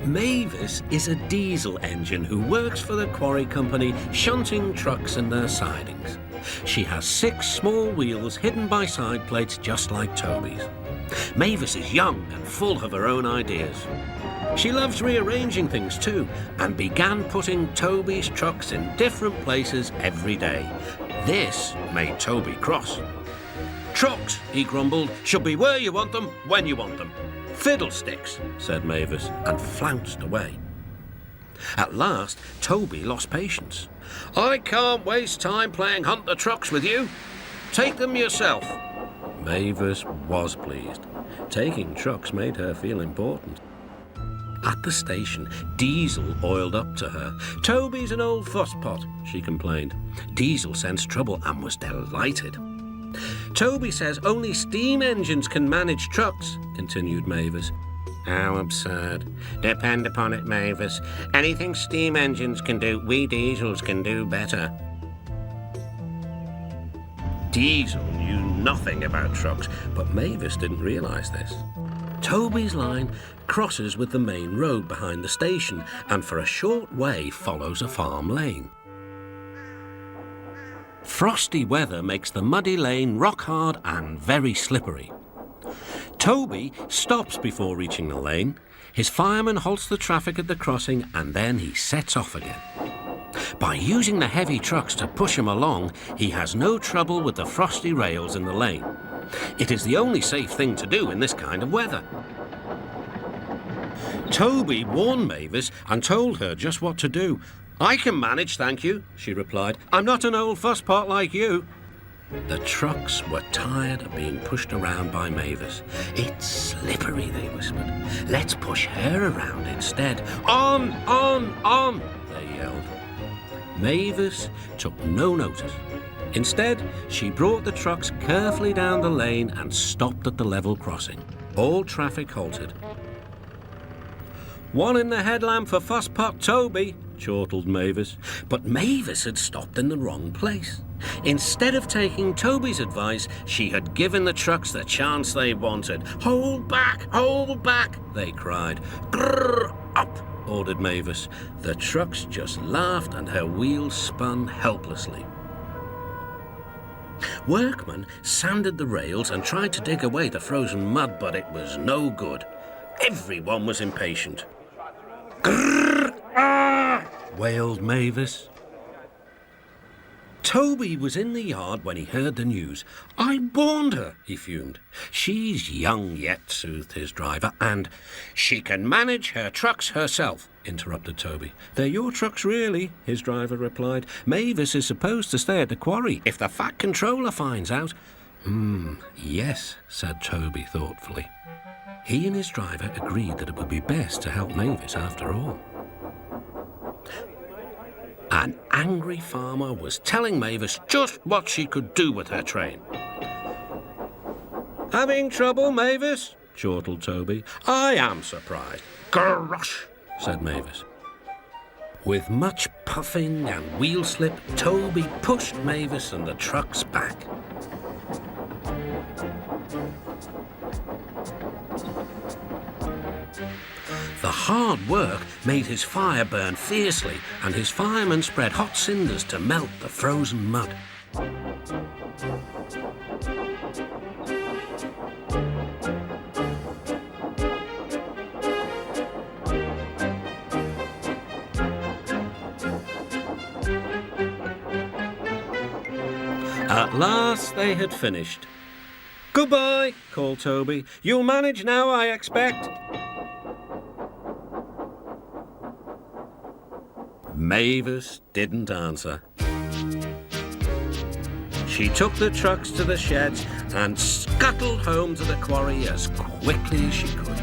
Mavis is a diesel engine who works for the quarry company, shunting trucks and their sidings. She has 6 small wheels hidden by side plates just like Toby's. Mavis is young and full of her own ideas. She loves rearranging things too, and began putting Toby's trucks in different places every day. This made Toby cross. "Trucks," he grumbled, "should be where you want them, when you want them." "Fiddlesticks," said Mavis, and flounced away. At last, Toby lost patience. "I can't waste time playing hunt the trucks with you. Take them yourself." Mavis was pleased. Taking trucks made her feel important. At the station, Diesel oiled up to her. "Toby's an old fusspot," she complained. Diesel sensed trouble and was delighted. "Toby says only steam engines can manage trucks," continued Mavis. "How absurd. Depend upon it, Mavis. Anything steam engines can do, we diesels can do better." Diesel knew nothing about trucks, but Mavis didn't realise this. Toby's line crosses with the main road behind the station and for a short way follows a farm lane. Frosty weather makes the muddy lane rock hard and very slippery. Toby stops before reaching the lane. His fireman halts the traffic at the crossing and then he sets off again. By using the heavy trucks to push him along, he has no trouble with the frosty rails in the lane. It is the only safe thing to do in this kind of weather. Toby warned Mavis and told her just what to do. "I can manage, thank you," she replied. "I'm not an old fusspot like you." The trucks were tired of being pushed around by Mavis. "It's slippery," they whispered. "Let's push her around instead." "On, on," they yelled. Mavis took no notice. Instead, she brought the trucks carefully down the lane and stopped at the level crossing. All traffic halted. "One in the headlamp for Fusspot Toby," chortled Mavis. But Mavis had stopped in the wrong place. Instead of taking Toby's advice, she had given the trucks the chance they wanted. Hold back, they cried. "Grrr, up," ordered Mavis. The trucks just laughed and her wheels spun helplessly. Workmen sanded the rails and tried to dig away the frozen mud, but it was no good. Everyone was impatient. "Grrr, ah," wailed Mavis. Toby was in the yard when he heard the news. "I warned her," he fumed. "She's young yet," soothed his driver, "and she can manage her trucks herself," interrupted Toby. "They're your trucks, really," his driver replied. "Mavis is supposed to stay at the quarry if the Fat Controller finds out." Yes," said Toby thoughtfully. He and his driver agreed that it would be best to help Mavis after all. An angry farmer was telling Mavis just what she could do with her train. "Having trouble, Mavis?" chortled Toby. "I am surprised." "Gosh," said Mavis. With much puffing and wheel slip, Toby pushed Mavis and the trucks back. The hard work made his fire burn fiercely, and his firemen spread hot cinders to melt the frozen mud. At last they had finished. "Goodbye," called Toby. "You'll manage now, I expect." Mavis didn't answer. She took the trucks to the sheds and scuttled home to the quarry as quickly as she could.